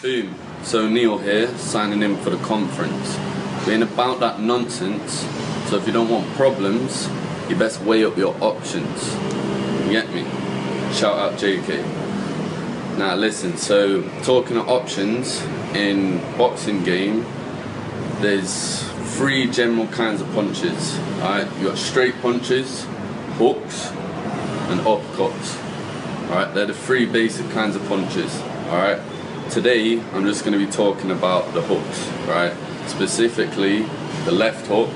Boom. So Neil here, signing in for the conference. We ain't about that nonsense, so if you don't want problems, you best weigh up your options. You get me? Shout out JK. Now listen, so talking of options, in boxing game, there's three general kinds of punches. Alright, you got straight punches, hooks, and uppercuts. Alright, they're the three basic kinds of punches. Alright, today I'm just going to be talking about the hooks. Right, specifically the left hook,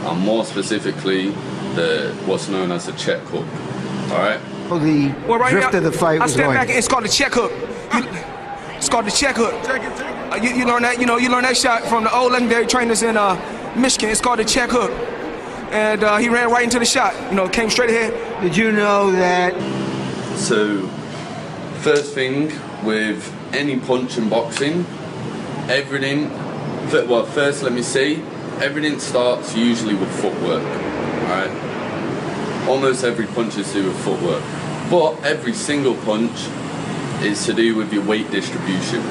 and more specifically what's known as the check hook. Alright. Well, the drift of the fight was step going. back and it's called the check hook. It's called the check hook. You learn that, you learn that shot from the old legendary trainers in Michigan. It's called the check hook. And he ran right into the shot. Came straight ahead. Did you know that? So, first thing with any punch in boxing, everything. Well, first let me say, everything starts usually with footwork. Alright. Almost every punch is to do with footwork, but every single punch is to do with your weight distribution.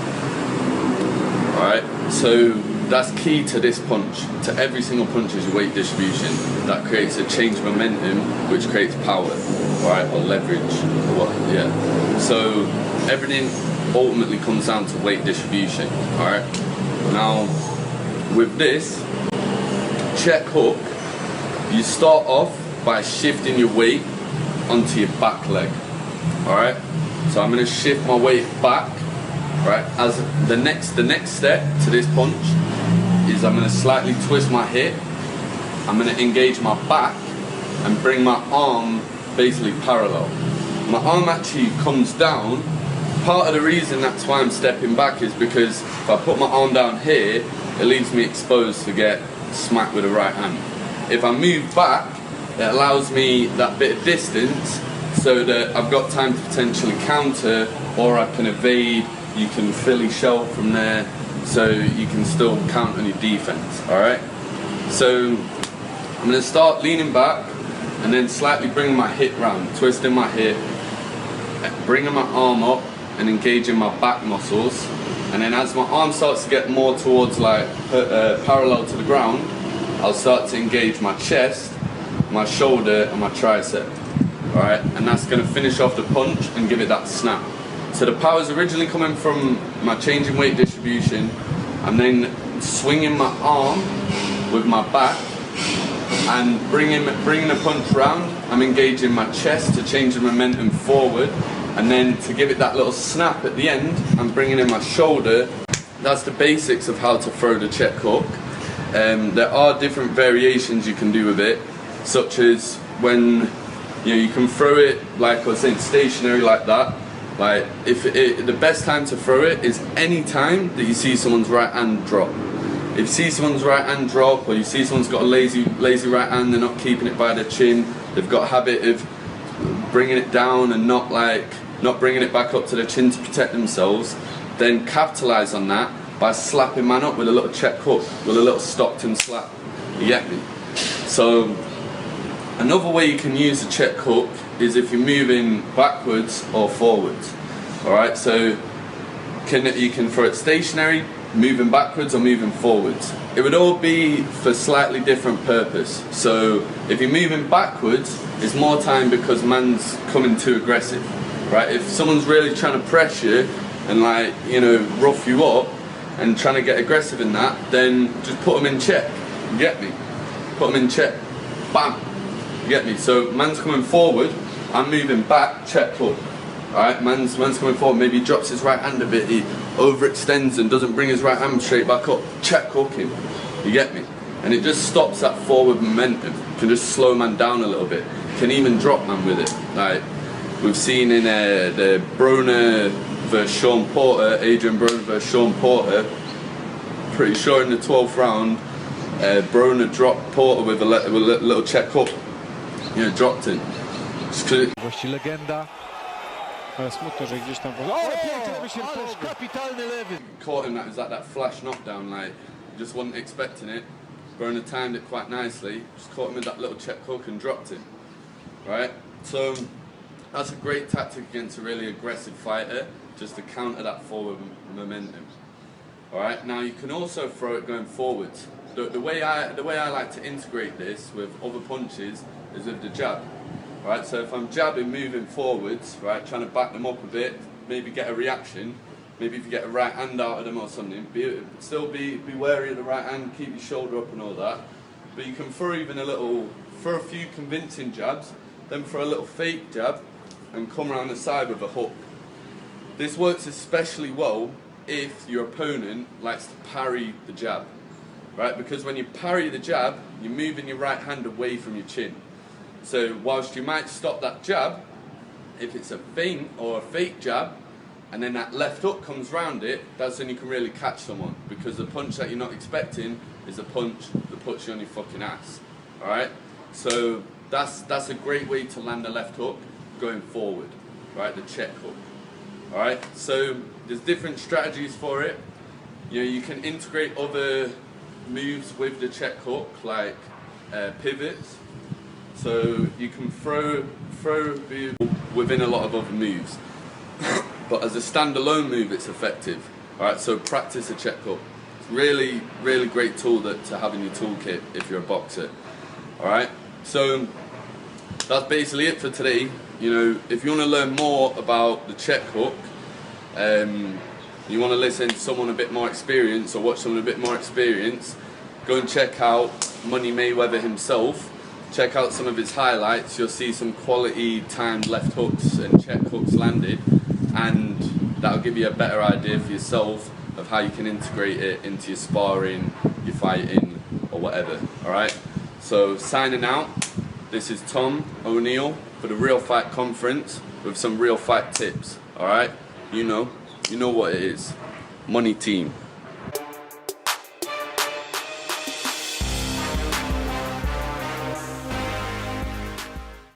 Alright, so that's key to this punch. To every single punch is your weight distribution. That creates a change of momentum, which creates power, alright, or leverage, or what, yeah. So everything ultimately comes down to weight distribution, alright. Now, with this check hook, you start off by shifting your weight onto your back leg. Alright? So I'm gonna shift my weight back. Right? As the next step to this punch is I'm gonna slightly twist my hip. I'm gonna engage my back and bring my arm basically parallel. My arm actually comes down. Part of the reason that's why I'm stepping back is because if I put my arm down here, it leaves me exposed to get smacked with the right hand. If I move back, it allows me that bit of distance so that I've got time to potentially counter, or I can evade. You can Philly shell from there, so you can still count on your defense. Alright? So I'm going to start leaning back and then slightly bringing my hip round, twisting my hip, bringing my arm up and engaging my back muscles. And then as my arm starts to get more towards like parallel to the ground, I'll start to engage my chest, my shoulder and my tricep. Alright, and that's going to finish off the punch and give it that snap. So the power is originally coming from my changing weight distribution. I'm then swinging my arm with my back and bringing the punch round. I'm engaging my chest to change the momentum forward, and then to give it that little snap at the end, I'm bringing in my shoulder. That's the basics of how to throw the check hook. There are different variations you can do with it, such as when you can throw it like I was saying, stationary like that. Like the best time to throw it is any time that you see someone's right hand drop. If you see someone's right hand drop, or you see someone's got a lazy right hand, they're not keeping it by their chin, they've got a habit of bringing it down and not bringing it back up to their chin to protect themselves, then capitalise on that by slapping man up with a little check hook, with a little Stockton slap. You get me? So another way you can use a check hook is if you're moving backwards or forwards. Alright, so you can throw it stationary, moving backwards or moving forwards. It would all be for slightly different purpose. So if you're moving backwards, it's more time because man's coming too aggressive. Right? If someone's really trying to press you and rough you up and trying to get aggressive in that, then just put them in check. You get me? Put them in check. Bam! You get me? So man's coming forward, I'm moving back, check hook. Alright, man's coming forward, maybe he drops his right hand a bit, he overextends and doesn't bring his right hand straight back up, check hook him. You get me? And it just stops that forward momentum. You can just slow man down a little bit. You can even drop man with it. Like we've seen in the Broner versus Sean Porter, Adrian Broner versus Sean Porter, pretty sure in the 12th round, Broner dropped Porter with a little check hook. Dropped it. Właściwie legenda. Ale smutno, że gdzieś tam... O, piękny wyśrodkowy, kapitalny lewy. Caught him, that was like that flash knockdown, like, just wasn't expecting it. Broner timed it quite nicely, just caught him with that little check hook and dropped it. Right? So, that's a great tactic against a really aggressive fighter. just to counter that forward momentum. Alright, now you can also throw it going forwards. The way I like to integrate this with other punches is with the jab. Right, so if I'm jabbing, moving forwards, right, trying to back them up a bit, maybe get a reaction, maybe if you get a right hand out of them or something, still be wary of the right hand, keep your shoulder up and all that. But you can throw a few convincing jabs, then throw a little fake jab, and come around the side with a hook. This works especially well if your opponent likes to parry the jab, right? Because when you parry the jab, you're moving your right hand away from your chin. So whilst you might stop that jab, if it's a feint or a fake jab, and then that left hook comes round it, that's when you can really catch someone, because the punch that you're not expecting is a punch that puts you on your fucking ass. Alright? So that's a great way to land a left hook going forward, right? The check hook. Alright? So there's different strategies for it. You know, you can integrate other moves with the check hook, like pivots. So you can throw within a lot of other moves. But as a standalone move, it's effective. Alright, so practice a check hook. It's really, really great tool to have in your toolkit if you're a boxer. Alright, so that's basically it for today. You know, if you want to learn more about the check hook, you want to listen to someone a bit more experienced or watch someone a bit more experienced, go and check out Money Mayweather himself. Check out some of his highlights. You'll see some quality timed left hooks and check hooks landed, and that'll give you a better idea for yourself of how you can integrate it into your sparring, your fighting, or whatever. Alright? So signing out, this is Tom O'Neill for the Real Fight Conference with some real fight tips. Alright? You know what it is. Money team.